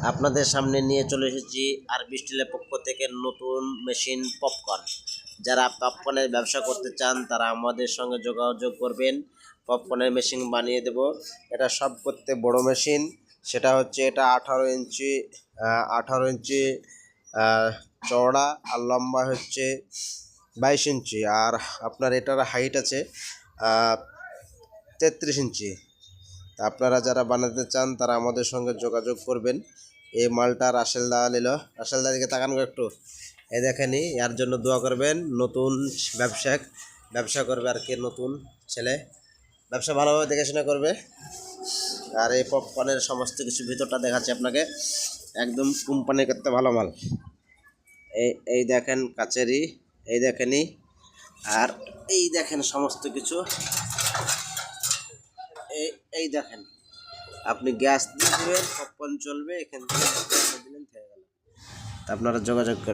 আপনাদের সামনে নিয়ে চলে এসেছি আরবি স্টিলের পক্ষ থেকে নতুন মেশিন পপকর্ন। যারা পপকর্নের ব্যবসা করতে চান তারা আমাদের সঙ্গে যোগাযোগ করবেন, পপকর্নের মেশিন বানিয়ে দেব। এটা সব করতে বড় মেশিন, সেটা হচ্ছে এটা 18 ইঞ্চি চওড়া আর লম্বা হচ্ছে 22 ইঞ্চি, আর আপনার এটার হাইট আছে 33 ইঞ্চি। আপনারা যারা বানাতে চান তারা আমাদের সঙ্গে যোগাযোগ করবেন। এই মালটা রাসেলদা নিল, রাসেলদা দিকে তাকান একটু, এই দেখেনি, এর জন্য দোয়া করবেন। নতুন ব্যবসা করবে আর কি, নতুন ছেলে ব্যবসা ভালোভাবে দেখেশুনে করবে। আর এই পপকর্নের সমস্ত কিছু ভিতরটা দেখাচ্ছি আপনাকে, একদম কোম্পানি করতে ভালো মাল। এই দেখেন কাচেরি, এই দেখেনি, আর এই দেখেন সমস্ত কিছু। এই দেখেন, আপনি গ্যাস দিয়ে দেবেন, পপকর্ন চলবে, এখান থেকে দিলেন, থেকে গেল। আপনারা যোগাযোগ